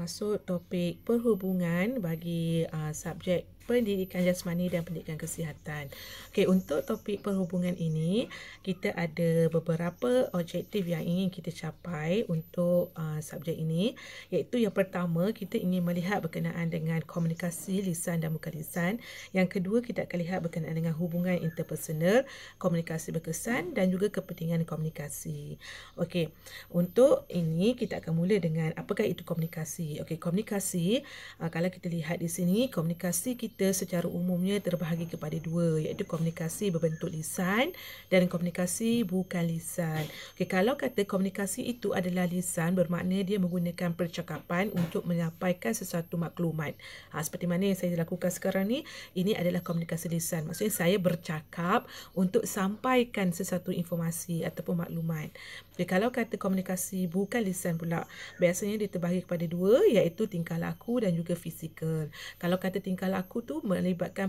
masuk topik perhubungan bagi subjek pendidikan jasmani dan pendidikan kesihatan. Okey, untuk topik perhubungan ini, kita ada beberapa objektif yang ingin kita capai untuk subjek ini, iaitu yang pertama, kita ingin melihat berkenaan dengan komunikasi lisan dan bukan lisan. Yang kedua, kita akan lihat berkenaan dengan hubungan interpersonal, komunikasi berkesan dan juga kepentingan komunikasi. Okey, untuk ini kita akan mula dengan apakah itu komunikasi. Okey, komunikasi, kalau kita lihat di sini, komunikasi kita secara umumnya terbahagi kepada dua, iaitu komunikasi berbentuk lisan dan komunikasi bukan lisan. Okey, kalau kata komunikasi itu adalah lisan, bermakna dia menggunakan percakapan untuk menyampaikan sesuatu maklumat. Seperti mana yang saya lakukan sekarang ni, ini adalah komunikasi lisan. Maksudnya saya bercakap untuk sampaikan sesuatu informasi ataupun maklumat. Okey, kalau kata komunikasi bukan lisan pula, biasanya dia terbahagi kepada dua, iaitu tingkah laku dan juga fizikal. Kalau kata tingkah laku tu melibatkan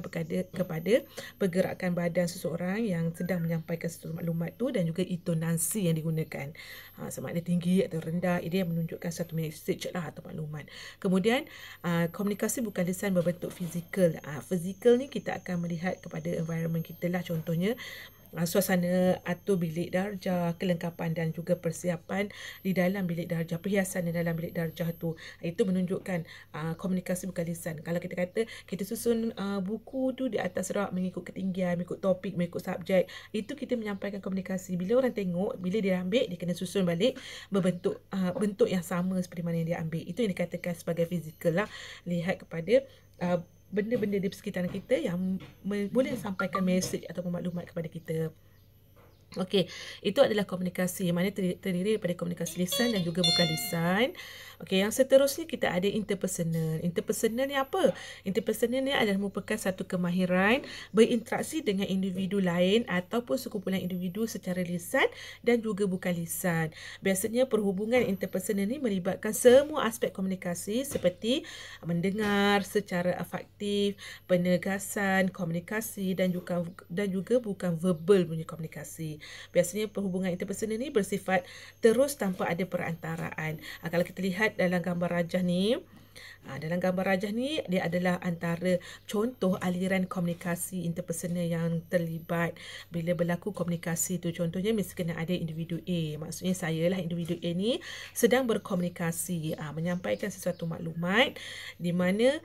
kepada pergerakan badan seseorang yang sedang menyampaikan sesuatu maklumat tu dan juga intonasi yang digunakan. Sama ada tinggi atau rendah, dia menunjukkan satu message lah atau maklumat. Kemudian komunikasi bukan lisan berbentuk fizikal. Fizikal ni kita akan melihat kepada environment kita lah, contohnya suasana atau bilik darjah, kelengkapan dan juga persiapan di dalam bilik darjah, perhiasan di dalam bilik darjah tu. Itu menunjukkan komunikasi bukan lisan. Kalau kita kata kita susun buku tu di atas rak mengikut ketinggian, mengikut topik, mengikut subjek, itu kita menyampaikan komunikasi. Bila orang tengok, bila dia ambil, dia kena susun balik berbentuk bentuk yang sama seperti mana yang dia ambil. Itu yang dikatakan sebagai fizikal lah. Lihat kepada benda-benda di sekitaran kita yang boleh sampaikan mesej atau maklumat kepada kita. Okey, itu adalah komunikasi yang mana terdiri daripada komunikasi lisan dan juga bukan lisan. Okey, yang seterusnya kita ada interpersonal. Interpersonal ni apa? Interpersonal ni adalah merupakan satu kemahiran berinteraksi dengan individu lain ataupun sekumpulan individu secara lisan dan juga bukan lisan. Biasanya perhubungan interpersonal ni melibatkan semua aspek komunikasi seperti mendengar secara afektif, penegasan, komunikasi dan juga bukan verbal punya komunikasi. Biasanya perhubungan interpersonal ni bersifat terus tanpa ada perantaraan. Kalau kita lihat dalam gambar rajah ni, dalam gambar rajah ni, dia adalah antara contoh aliran komunikasi interpersonal yang terlibat bila berlaku komunikasi tu. Contohnya, misalnya ada individu A. Maksudnya saya lah individu A ni sedang berkomunikasi, menyampaikan sesuatu maklumat di mana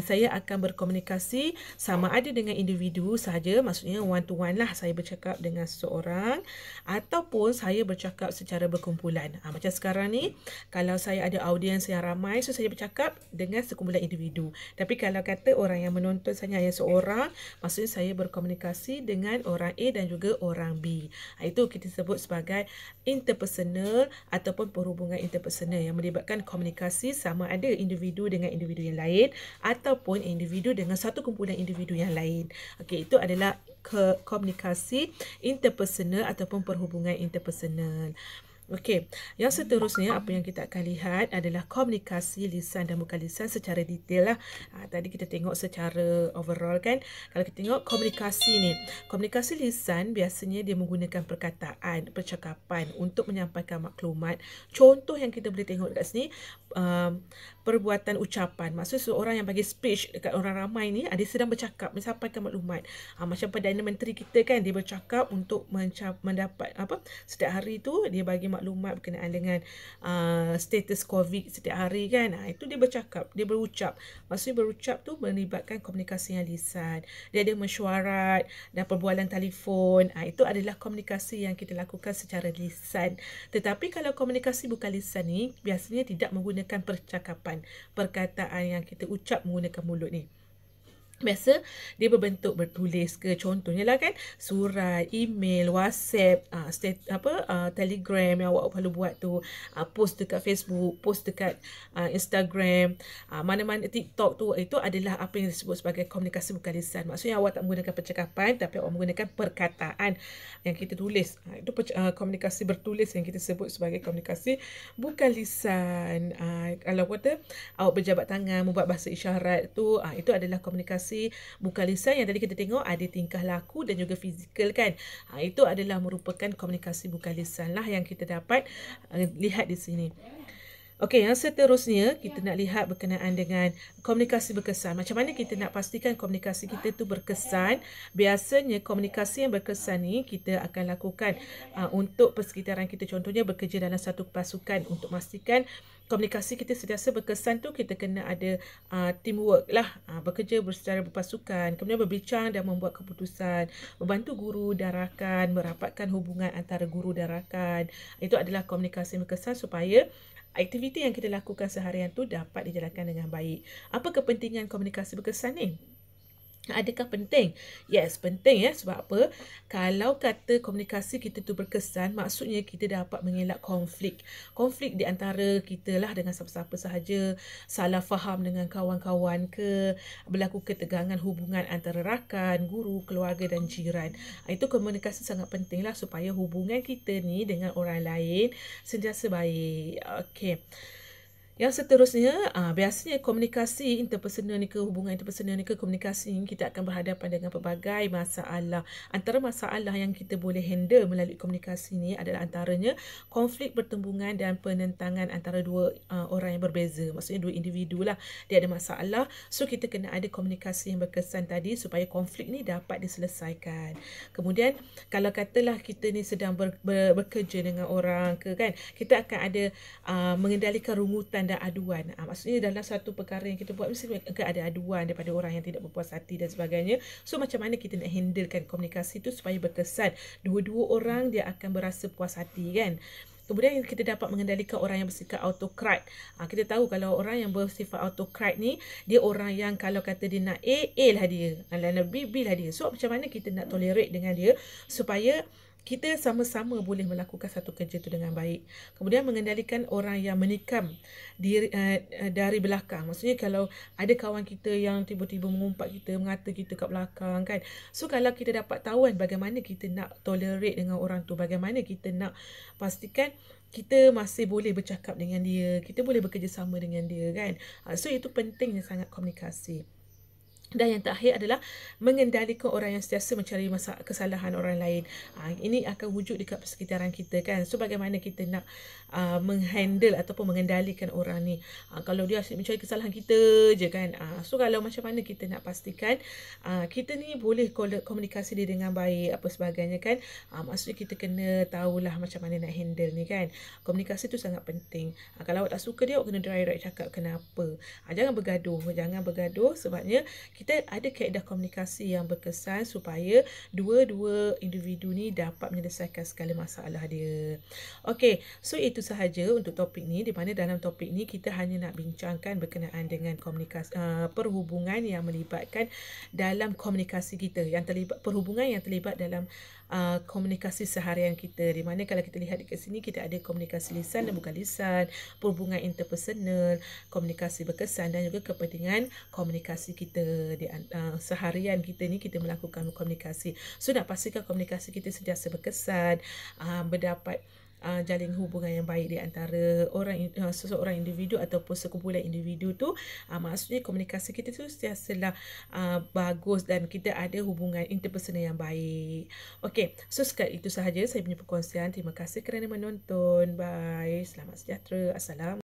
saya akan berkomunikasi sama ada dengan individu sahaja, maksudnya one to one lah, saya bercakap dengan seseorang, ataupun saya bercakap secara berkumpulan. Macam sekarang ni, kalau saya ada audiens yang ramai, so saya bercakap dengan sekumpulan individu. Tapi kalau kata orang yang menonton saya hanya seorang, maksudnya saya berkomunikasi dengan orang A dan juga orang B. Itu kita sebut sebagai interpersonal ataupun perhubungan interpersonal yang melibatkan komunikasi sama ada individu dengan individu yang lain ataupun individu dengan satu kumpulan individu yang lain. Okey, itu adalah komunikasi interpersonal ataupun perhubungan interpersonal. Okey, yang seterusnya apa yang kita akan lihat adalah komunikasi lisan dan bukan lisan secara detail lah. Tadi kita tengok secara overall kan. Kalau kita tengok komunikasi lisan biasanya dia menggunakan perkataan, percakapan untuk menyampaikan maklumat. Contoh yang kita boleh tengok dekat sini, perbuatan ucapan. Maksud seorang yang bagi speech dekat orang ramai ni, dia sedang bercakap, menyampaikan maklumat. Macam Perdana Menteri kita kan, dia bercakap untuk mendapat setiap hari tu dia bagi maklumat berkenaan dengan status COVID setiap hari kan. Itu dia bercakap, dia berucap. Maksudnya berucap tu melibatkan komunikasi yang lisan. Dia ada mesyuarat dan perbualan telefon. Itu adalah komunikasi yang kita lakukan secara lisan. Tetapi kalau komunikasi bukan lisan ni, biasanya tidak menggunakan percakapan, perkataan yang kita ucap menggunakan mulut ni. Biasa dia berbentuk bertulis ke, contohnya lah kan, surat, email, WhatsApp, Telegram yang awak perlu buat tu, post dekat Facebook, post dekat Instagram, mana-mana TikTok tu, itu adalah apa yang disebut sebagai komunikasi bukan lisan. Maksudnya awak tak menggunakan percakapan tapi awak menggunakan perkataan yang kita tulis. Itu komunikasi bertulis yang kita sebut sebagai komunikasi bukan lisan. Kalau kata awak berjabat tangan, membuat bahasa isyarat tu, itu adalah komunikasi bukan lisan yang tadi kita tengok ada tingkah laku dan juga fizikal kan. Itu adalah merupakan komunikasi bukan lisan lah yang kita dapat lihat di sini. Okey, yang seterusnya kita nak lihat berkenaan dengan komunikasi berkesan. Macam mana kita nak pastikan komunikasi kita tu berkesan? Biasanya komunikasi yang berkesan ni kita akan lakukan untuk persekitaran kita. Contohnya bekerja dalam satu pasukan, untuk memastikan komunikasi kita sentiasa berkesan tu kita kena ada teamwork lah, bekerja secara berpasukan, kemudian berbincang dan membuat keputusan, membantu guru dan rakan, merapatkan hubungan antara guru dan rakan. Itu adalah komunikasi yang berkesan supaya aktiviti yang kita lakukan seharian tu dapat dijalankan dengan baik. Apa kepentingan komunikasi berkesan ni? Adakah penting? Yes, penting ya. Sebab apa? Kalau kata komunikasi kita tu berkesan, maksudnya kita dapat mengelak konflik. Konflik di antara kita lah dengan siapa-siapa sahaja, salah faham dengan kawan-kawan ke, berlaku ketegangan hubungan antara rakan, guru, keluarga dan jiran. Itu komunikasi sangat penting lah supaya hubungan kita ni dengan orang lain sentiasa baik. Okey. Yang seterusnya, biasanya komunikasi interpersonal ni ke, hubungan interpersonal ni ke, komunikasi ni kita akan berhadapan dengan pelbagai masalah. Antara masalah yang kita boleh handle melalui komunikasi ni adalah antaranya konflik pertembungan dan penentangan antara dua orang yang berbeza. Maksudnya dua individu lah, dia ada masalah. So kita kena ada komunikasi yang berkesan tadi supaya konflik ni dapat diselesaikan. Kemudian kalau katalah kita ni sedang bekerja dengan orang ke kan, kita akan ada mengendalikan rungutan dan aduan. Maksudnya dalam satu perkara yang kita buat mesti akan ada aduan daripada orang yang tidak berpuas hati dan sebagainya. So macam mana kita nak handlekan komunikasi tu supaya berkesan. Dua-dua orang dia akan berasa puas hati kan. Kemudian kita dapat mengendalikan orang yang bersikap autokrat. Kita tahu kalau orang yang bersifat autokrat ni, dia orang yang kalau kata dia nak A lah dia. Kalau nak B lah dia. So macam mana kita nak tolerate dengan dia supaya kita sama-sama boleh melakukan satu kerja tu dengan baik. Kemudian mengendalikan orang yang menikam diri, dari belakang. Maksudnya kalau ada kawan kita yang tiba-tiba mengumpat kita, mengata kita kat belakang kan. So kalau kita dapat tahu kan bagaimana kita nak tolerate dengan orang tu, bagaimana kita nak pastikan kita masih boleh bercakap dengan dia, kita boleh bekerjasama dengan dia kan. So itu pentingnya sangat komunikasi. Dan yang terakhir adalah mengendalikan orang yang sentiasa mencari kesalahan orang lain. Ini akan wujud dekat persekitaran kita kan. So bagaimana kita nak menghandle ataupun mengendalikan orang ni. Kalau dia asyik mencari kesalahan kita je kan. So kalau macam mana kita nak pastikan kita ni boleh komunikasi dia dengan baik apa sebagainya kan. Maksudnya kita kena tahulah macam mana nak handle ni kan. Komunikasi tu sangat penting. Kalau awak tak suka dia, awak kena direct cakap kenapa. Jangan bergaduh sebabnya kita ada kaedah komunikasi yang berkesan supaya dua-dua individu ni dapat menyelesaikan segala masalah dia. Okey, so itu sahaja untuk topik ni, di mana dalam topik ni kita hanya nak bincangkan berkenaan dengan komunikasi perhubungan yang melibatkan dalam komunikasi kita, perhubungan yang terlibat dalam komunikasi seharian kita, di mana kalau kita lihat dekat sini kita ada komunikasi lisan dan bukan lisan, perhubungan interpersonal, komunikasi berkesan dan juga kepentingan komunikasi kita di seharian kita ni kita melakukan komunikasi. So nak pastikan komunikasi kita sentiasa berkesan, berdapat jalin hubungan yang baik di antara seseorang individu ataupun sekumpulan individu tu, maksudnya komunikasi kita tu sentiasalah bagus dan kita ada hubungan interpersonal yang baik. Okey, so sekian itu sahaja saya punya perkongsian. Terima kasih kerana menonton. Bye. Selamat sejahtera. Assalamualaikum.